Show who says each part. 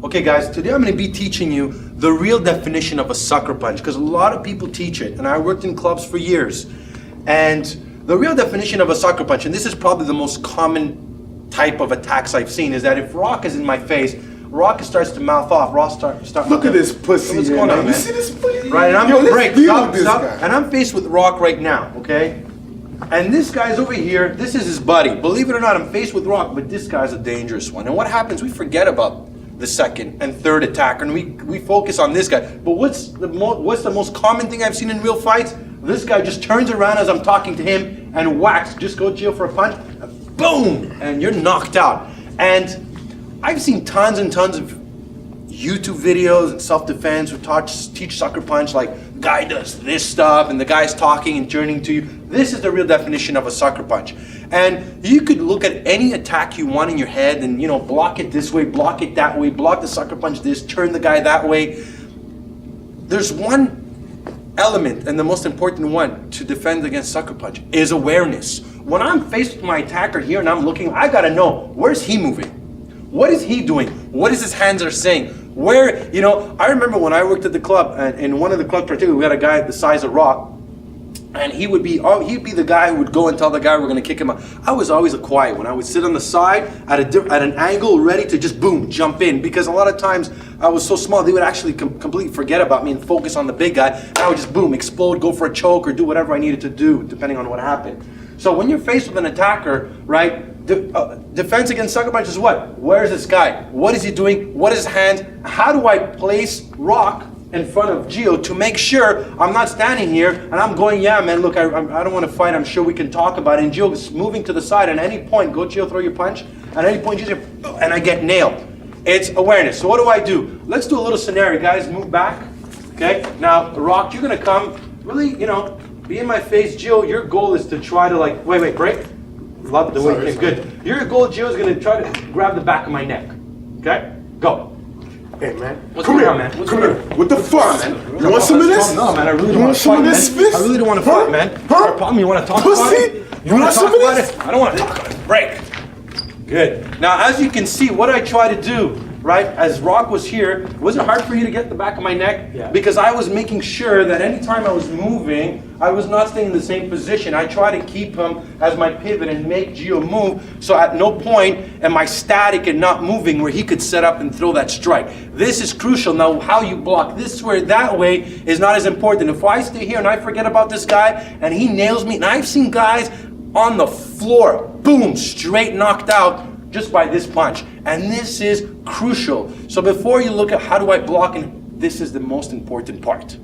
Speaker 1: Okay guys, today I'm going to be teaching you the real definition of a sucker punch, because a lot of people teach it, and I worked in clubs for years. And the real definition of a sucker punch, and this is probably the most common type of attacks I've seen, is that if Rock is in my face, Rock starts to mouth off.
Speaker 2: Look at this pussy.
Speaker 1: What's going on, man?
Speaker 2: You see this pussy?
Speaker 1: Right, and I'm
Speaker 2: stop.
Speaker 1: And I'm faced with Rock right now, okay? And this guy's over here, this is his buddy. Believe it or not, I'm faced with Rock, but this guy's a dangerous one. And what happens, we forget about the second and third attacker, and we focus on this guy. But what's the most common thing I've seen in real fights? This guy just turns around as I'm talking to him and whacks. Just go Gio for a punch, and boom, and you're knocked out. And I've seen tons and tons of YouTube videos and self-defense who teach sucker punch, like the guy does this stuff and the guy's talking and turning to you. This is the real definition of a sucker punch. And you could look at any attack you want in your head and, you know, block it this way, block it that way, block the sucker punch this, turn the guy that way. There's one element, and the most important one to defend against sucker punch, is awareness. When I'm faced with my attacker here and I'm looking, I gotta know, where's he moving? What is he doing? What is his hands are saying? Where, you know, I remember when I worked at the club, and in one of the clubs particularly, we had a guy the size of Rock, and he'd be the guy who would go and tell the guy we're gonna kick him out. I was always a quiet one. I would sit on the side at an angle, ready to just boom, jump in, because a lot of times I was so small, they would actually completely forget about me and focus on the big guy, and I would just boom, explode, go for a choke, or do whatever I needed to do, depending on what happened. So when you're faced with an attacker, right, defense against sucker punch is what? Where's this guy? What is he doing? What is his hand? How do I place Rock in front of Gio to make sure I'm not standing here and I'm going, yeah, man, look, I don't want to fight. I'm sure we can talk about it. And Gio is moving to the side. And at any point, go Gio, throw your punch. At any point, Gio, and I get nailed. It's awareness. So what do? Let's do a little scenario, guys. Move back. Okay. Now, Rock, you're gonna come. Really, you know, be in my face, Gio. Your goal is to try to like, wait, break. Love the way you came. Good. Your goal, Gio, is gonna try to grab the back of my neck. Okay. Go.
Speaker 2: Hey man,
Speaker 1: What's
Speaker 2: come
Speaker 1: going
Speaker 2: here,
Speaker 1: on, man.
Speaker 2: Come here. What the fuck?
Speaker 1: Man?
Speaker 2: You want some of this?
Speaker 1: No, man, I really
Speaker 2: You
Speaker 1: don't want to
Speaker 2: some
Speaker 1: fight,
Speaker 2: of
Speaker 1: man.
Speaker 2: this fist?
Speaker 1: I really don't want to fight, man.
Speaker 2: Huh?
Speaker 1: Problem, you want to talk
Speaker 2: Pussy?
Speaker 1: about it?
Speaker 2: You want some of this?
Speaker 1: I don't want to talk about it. Break. Good. Now, as you can see, what I try to do, right, as Rock was here, was it hard for you to get the back of my neck?
Speaker 3: Yeah.
Speaker 1: Because I was making sure that anytime I was moving, I was not staying in the same position. I try to keep him as my pivot and make Gio move, so at no point am I static and not moving where he could set up and throw that strike. This is crucial. Now, how you block this way or that way is not as important. If I stay here and I forget about this guy and he nails me, and I've seen guys on the floor, boom, straight knocked out just by this punch. And this is crucial. So before you look at how do I block, and this is the most important part.